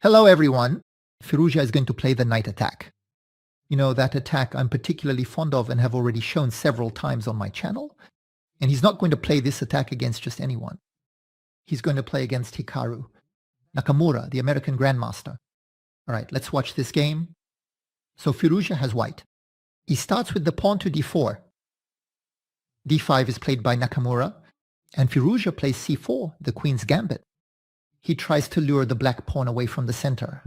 Hello everyone. Firouzja is going to play the knight attack. You know, that attack I'm particularly fond of and have already shown several times on my channel. And he's not going to play this attack against just anyone. He's going to play against Hikaru Nakamura, the American Grandmaster. All right, let's watch this game. So Firouzja has white. He starts with the pawn to d4. d5 is played by Nakamura, and Firouzja plays c4, the queen's gambit. He tries to lure the black pawn away from the center,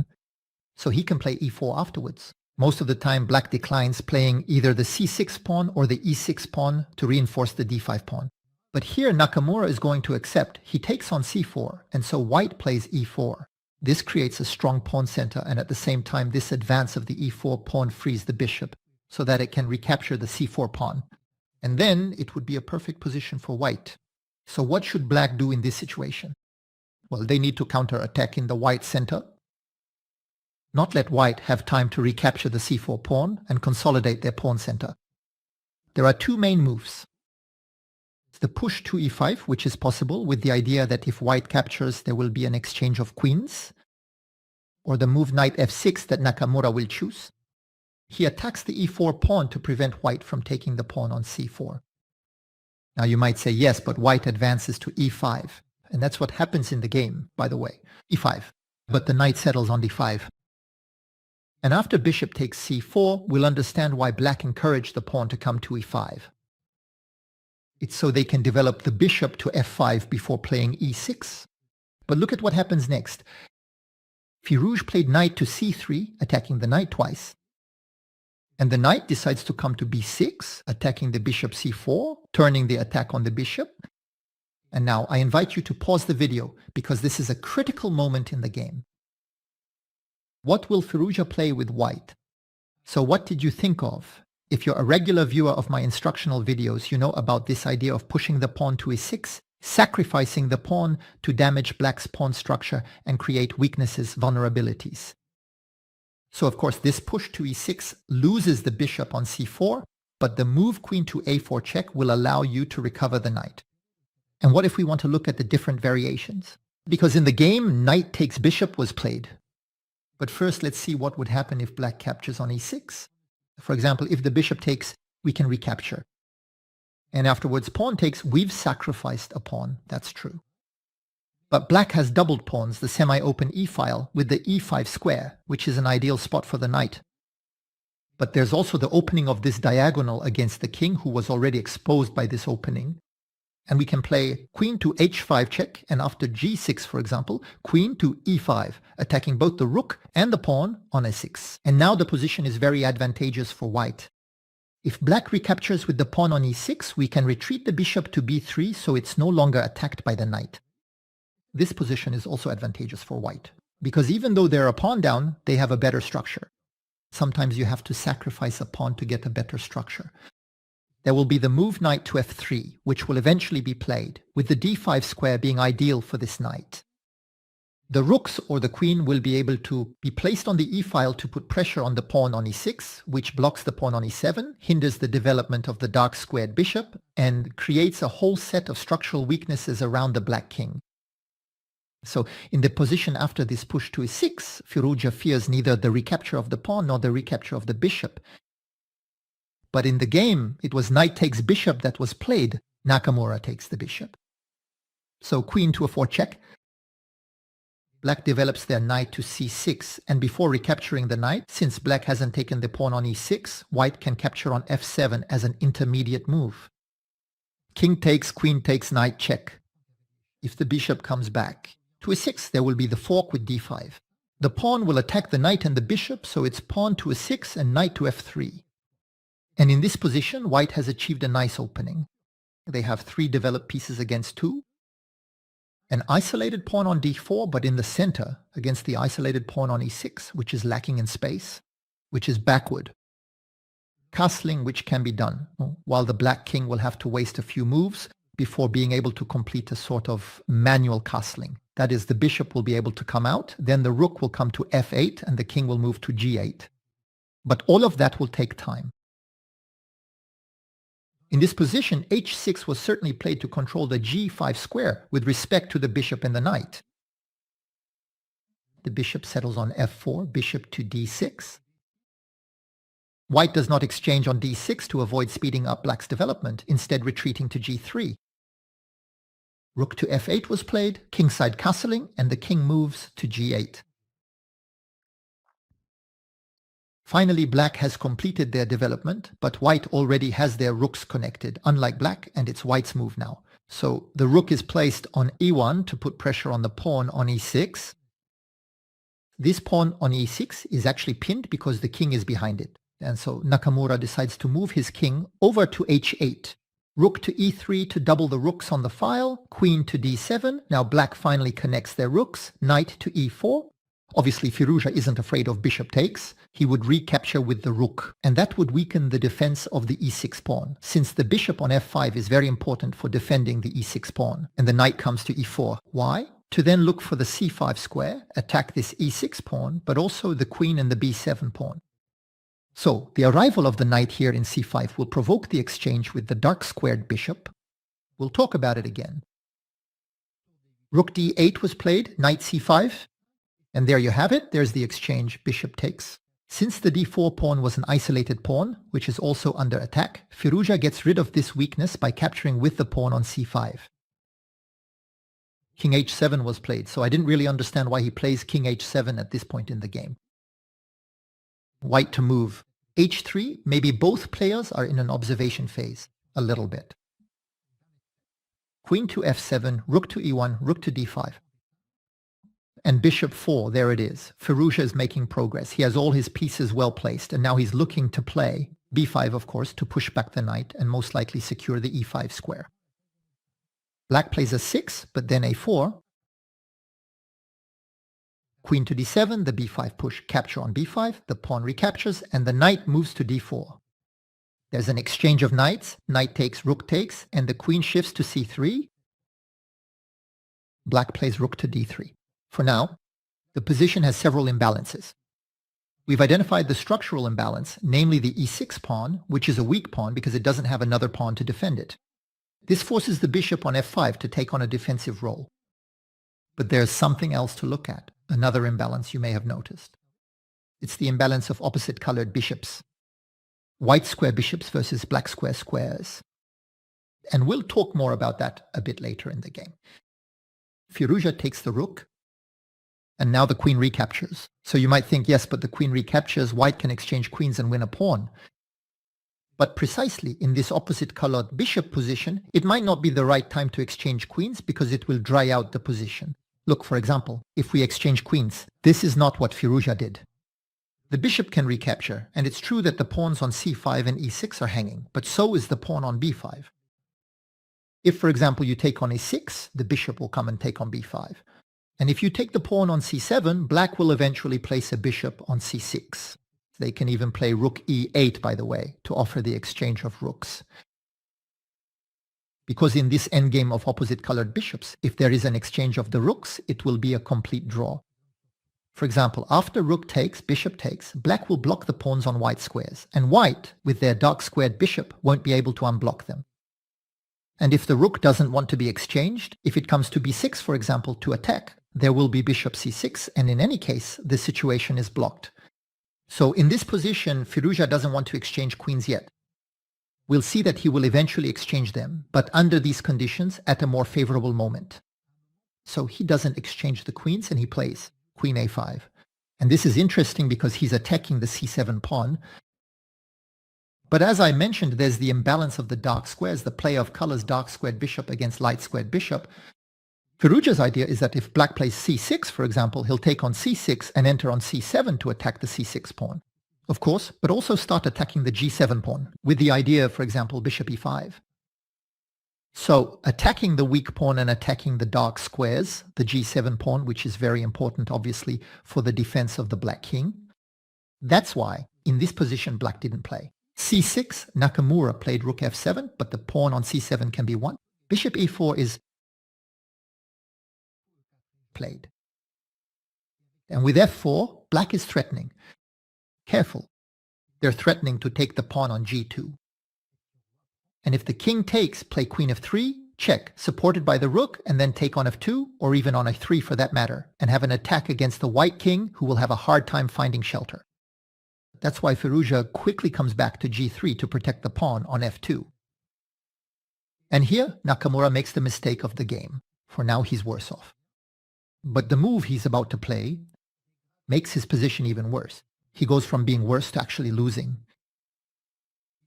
so he can play e4 afterwards. Most of the time, black declines, playing either the c6 pawn or the e6 pawn to reinforce the d5 pawn. But here Nakamura is going to accept. He takes on c4, and so white plays e4. This creates a strong pawn center, and at the same time this advance of the e4 pawn frees the bishop so that it can recapture the c4 pawn. And then it would be a perfect position for white. So what should black do in this situation? Well, they need to counter-attack in the white center, not let white have time to recapture the c4 pawn and consolidate their pawn center. There are two main moves. The push to e5, which is possible with the idea that if white captures there will be an exchange of queens, or the move knight f6 that Nakamura will choose. He attacks the e4 pawn to prevent white from taking the pawn on c4. Now you might say, yes, but white advances to e5. And that's what happens in the game, by the way, e5. But the knight settles on d5. And after bishop takes c4, we'll understand why black encouraged the pawn to come to e5. It's so they can develop the bishop to f5 before playing e6. But look at what happens next. Firouzja played knight to c3, attacking the knight twice. And the knight decides to come to b6, attacking the bishop c4, turning the attack on the bishop. And now I invite you to pause the video because this is a critical moment in the game. What will Firouzja play with white? So what did you think of? If you're a regular viewer of my instructional videos, you know about this idea of pushing the pawn to e6, sacrificing the pawn to damage black's pawn structure and create weaknesses, vulnerabilities. So of course this push to e6 loses the bishop on c4, but the move queen to a4 check will allow you to recover the knight. And what if we want to look at the different variations? Because in the game, knight takes bishop was played. But first, let's see what would happen if black captures on e6. For example, if the bishop takes, we can recapture. And afterwards, pawn takes, we've sacrificed a pawn. That's true. But black has doubled pawns, the semi-open e-file, with the e5 square, which is an ideal spot for the knight. But there's also the opening of this diagonal against the king, who was already exposed by this opening. And we can play queen to h5 check, and after g6, for example, queen to e5, attacking both the rook and the pawn on a6. And now the position is very advantageous for white. If black recaptures with the pawn on e6, we can retreat the bishop to b3 so it's no longer attacked by the knight. This position is also advantageous for white, because even though they're a pawn down, they have a better structure. Sometimes you have to sacrifice a pawn to get a better structure. There will be the move knight to f3, which will eventually be played, with the d5 square being ideal for this knight. The rooks or the queen will be able to be placed on the e-file to put pressure on the pawn on e6, which blocks the pawn on e7, hinders the development of the dark squared bishop, and creates a whole set of structural weaknesses around the black king. So in the position after this push to e6, Firouzja fears neither the recapture of the pawn nor the recapture of the bishop. But in the game, it was knight takes bishop that was played. Nakamura takes the bishop. So queen to a4 check. Black develops their knight to c6, and before recapturing the knight, since black hasn't taken the pawn on e6, white can capture on f7 as an intermediate move. King takes, queen takes, knight check. If the bishop comes back to e6, there will be the fork with d5. The pawn will attack the knight and the bishop, so it's pawn to e6 and knight to f3. And in this position, white has achieved a nice opening. They have 3 developed pieces against 2. An isolated pawn on d4, but in the center against the isolated pawn on e6, which is lacking in space, which is backward. Castling, which can be done, while the black king will have to waste a few moves before being able to complete a sort of manual castling. That is, the bishop will be able to come out, then the rook will come to f8, and the king will move to g8. But all of that will take time. In this position, h6 was certainly played to control the g5 square with respect to the bishop and the knight. The bishop settles on f4, bishop to d6. White does not exchange on d6 to avoid speeding up black's development, instead retreating to g3. Rook to f8 was played, kingside castling, and the king moves to g8. Finally, black has completed their development, but white already has their rooks connected, unlike black, and it's white's move now. So the rook is placed on e1 to put pressure on the pawn on e6. This pawn on e6 is actually pinned because the king is behind it. And so Nakamura decides to move his king over to h8. Rook to e3 to double the rooks on the file, queen to d7. Now black finally connects their rooks, knight to e4. Obviously, Firouzja isn't afraid of bishop takes. He would recapture with the rook, and that would weaken the defense of the e6 pawn, since the bishop on f5 is very important for defending the e6 pawn, and the knight comes to e4. Why? To then look for the c5 square, attack this e6 pawn, but also the queen and the b7 pawn. So, the arrival of the knight here in c5 will provoke the exchange with the dark-squared bishop. We'll talk about it again. Rook d8 was played, knight c5. And there you have it, there's the exchange, bishop takes. Since the d4 pawn was an isolated pawn, which is also under attack, Firouzja gets rid of this weakness by capturing with the pawn on c5. King h7 was played, so I didn't really understand why he plays king h7 at this point in the game. White to move. h3, maybe both players are in an observation phase, a little bit. Queen to f7, rook to e1, rook to d5. And bishop 4, there it is. Firouzja is making progress. He has all his pieces well placed, and now he's looking to play b5, of course, to push back the knight and most likely secure the e5 square. Black plays a6, but then a4. Queen to d7, the b5 push, capture on b5, the pawn recaptures, and the knight moves to d4. There's an exchange of knights, knight takes, rook takes, and the queen shifts to c3. Black plays rook to d3. For now, the position has several imbalances. We've identified the structural imbalance, namely the e6 pawn, which is a weak pawn because it doesn't have another pawn to defend it. This forces the bishop on f5 to take on a defensive role. But there's something else to look at, another imbalance you may have noticed. It's the imbalance of opposite-colored bishops. White square bishops versus black square squares. And we'll talk more about that a bit later in the game. Firouzja takes the rook, and now the queen recaptures. So you might think, yes, but the queen recaptures, white can exchange queens and win a pawn. But precisely in this opposite-colored bishop position, it might not be the right time to exchange queens because it will dry out the position. Look, for example, if we exchange queens, this is not what Firouzja did. The bishop can recapture, and it's true that the pawns on c5 and e6 are hanging, but so is the pawn on b5. If, for example, you take on a6, the bishop will come and take on b5. And if you take the pawn on c7, black will eventually place a bishop on c6. They can even play rook e8, by the way, to offer the exchange of rooks. Because in this endgame of opposite-colored bishops, if there is an exchange of the rooks, it will be a complete draw. For example, after rook takes, bishop takes, black will block the pawns on white squares, and white, with their dark-squared bishop, won't be able to unblock them. And if the rook doesn't want to be exchanged, if it comes to b6, for example, to attack, there will be bishop c6, and in any case, the situation is blocked. So in this position, Firouzja doesn't want to exchange queens yet. We'll see that he will eventually exchange them, but under these conditions at a more favorable moment. So he doesn't exchange the queens and he plays queen a5. And this is interesting because he's attacking the c7 pawn. But as I mentioned, there's the imbalance of the dark squares, the play of colors dark squared bishop against light squared bishop. Firouzja's idea is that if black plays c6, for example, he'll take on c6 and enter on c7 to attack the c6 pawn. Of course, but also start attacking the g7 pawn, with the idea, for example, bishop e5. So, attacking the weak pawn and attacking the dark squares, the g7 pawn, which is very important, obviously, for the defense of the black king. That's why, in this position, black didn't play. c6, Nakamura played rook f7, but the pawn on c7 can be won. Bishop e4 is played. And with f4, black is threatening. Careful. They're threatening to take the pawn on g2. And if the king takes, play queen f3, check, supported by the rook, and then take on f2, or even on f3 for that matter, and have an attack against the white king who will have a hard time finding shelter. That's why Firouzja quickly comes back to g3 to protect the pawn on f2. And here, Nakamura makes the mistake of the game, for now he's worse off. But the move he's about to play makes his position even worse. He goes from being worse to actually losing.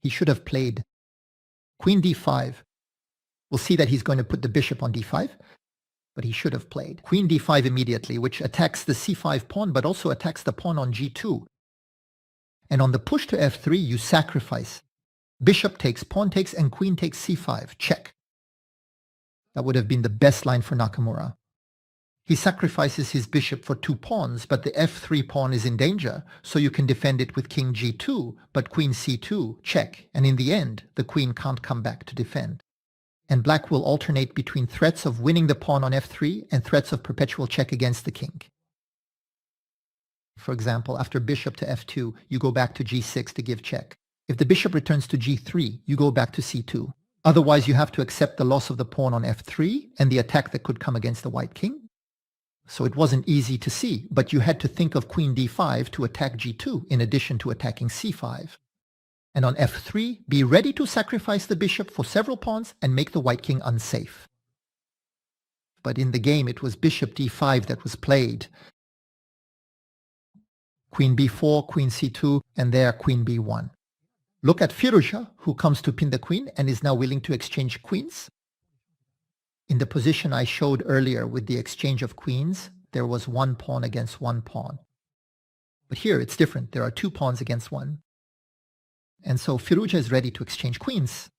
He should have played queen d5. We'll see that he's going to put the bishop on d5, but he should have played queen d5 immediately, which attacks the c5 pawn, but also attacks the pawn on g2. And on the push to f3, you sacrifice. Bishop takes, pawn takes, and queen takes c5. Check. That would have been the best line for Nakamura. He sacrifices his bishop for 2 pawns, but the f3 pawn is in danger, so you can defend it with king g2, but queen c2, check. And in the end, the queen can't come back to defend. And black will alternate between threats of winning the pawn on f3 and threats of perpetual check against the king. For example, after bishop to f2, you go back to g6 to give check. If the bishop returns to g3, you go back to c2. Otherwise, you have to accept the loss of the pawn on f3 and the attack that could come against the white king. So it wasn't easy to see, but you had to think of queen d5 to attack g2 in addition to attacking c5. And on f3, be ready to sacrifice the bishop for several pawns and make the white king unsafe. But in the game, it was bishop d5 that was played. Queen b4, queen c2, and there queen b1. Look at Firouzja, who comes to pin the queen and is now willing to exchange queens. In the position I showed earlier with the exchange of queens, there was 1 pawn against 1 pawn. But here it's different. There are 2 pawns against 1. And so Firouzja is ready to exchange queens,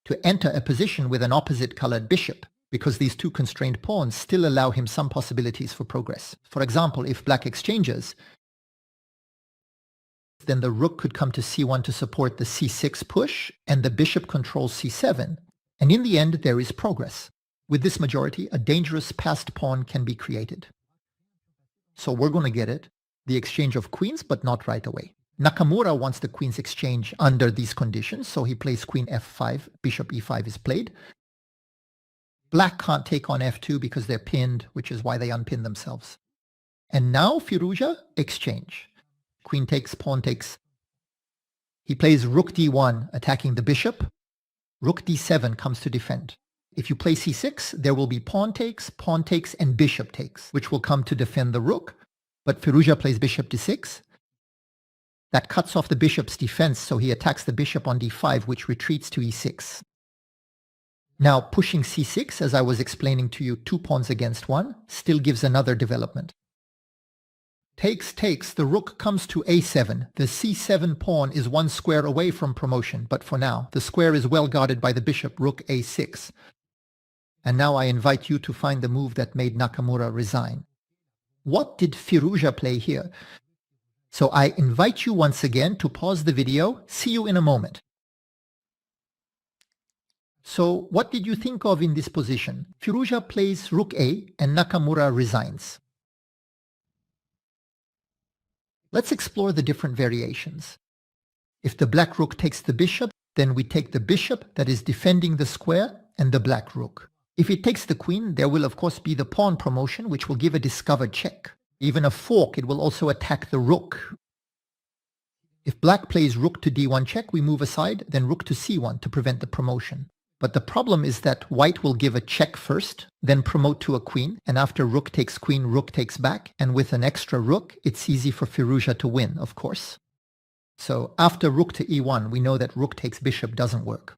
to enter a position with an opposite colored bishop, because these 2 constrained pawns still allow him some possibilities for progress. For example, if black exchanges, then the rook could come to c1 to support the c6 push, and the bishop controls c7. And in the end, there is progress. With this majority, a dangerous passed pawn can be created. So we're going to get it, the exchange of queens, but not right away. Nakamura wants the queens exchange under these conditions, so he plays queen f5, bishop e5 is played. Black can't take on f2 because they're pinned, which is why they unpin themselves. And now Firouzja exchange. Queen takes, pawn takes. He plays rook d1, attacking the bishop. Rook d7 comes to defend. If you play c6, there will be pawn takes, and bishop takes, which will come to defend the rook. But Firouzja plays bishop d6. That cuts off the bishop's defense, so he attacks the bishop on d5, which retreats to e6. Now, pushing c6, as I was explaining to you, 2 pawns against 1, still gives another development. Takes, takes, the rook comes to a7. The c7 pawn is 1 square away from promotion, but for now, the square is well guarded by the bishop, rook a6. And now I invite you to find the move that made Nakamura resign. What did Firouzja play here? So I invite you once again to pause the video. See you in a moment. So what did you think of in this position? Firouzja plays rook a and Nakamura resigns. Let's explore the different variations. If the black rook takes the bishop, then we take the bishop that is defending the square and the black rook. If it takes the queen, there will of course be the pawn promotion, which will give a discovered check. Even a fork, it will also attack the rook. If black plays rook to d1 check, we move aside, then rook to c1 to prevent the promotion. But the problem is that white will give a check first, then promote to a queen, and after rook takes queen, rook takes back, and with an extra rook, it's easy for Firouzja to win, of course. So after rook to e1, we know that rook takes bishop doesn't work.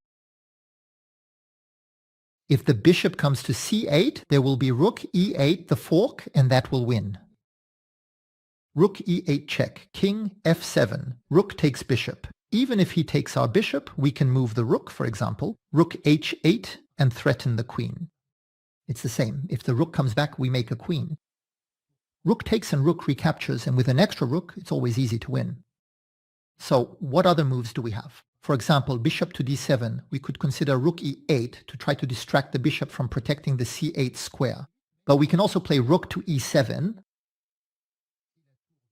If the bishop comes to c8, there will be rook e8, the fork, and that will win. Rook e8 check, king f7, rook takes bishop. Even if he takes our bishop, we can move the rook, for example, rook h8, and threaten the queen. It's the same. If the rook comes back, we make a queen. Rook takes and rook recaptures, and with an extra rook, it's always easy to win. So what other moves do we have? For example, bishop to d7, we could consider rook e8 to try to distract the bishop from protecting the c8 square. But we can also play rook to e7.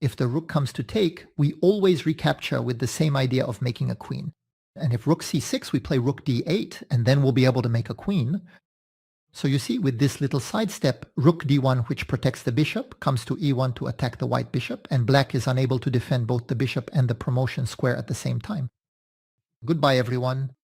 If the rook comes to take, we always recapture with the same idea of making a queen. And if rook c6, we play rook d8, and then we'll be able to make a queen. So you see, with this little sidestep, rook d1, which protects the bishop, comes to e1 to attack the white bishop, and black is unable to defend both the bishop and the promotion square at the same time. Goodbye, everyone.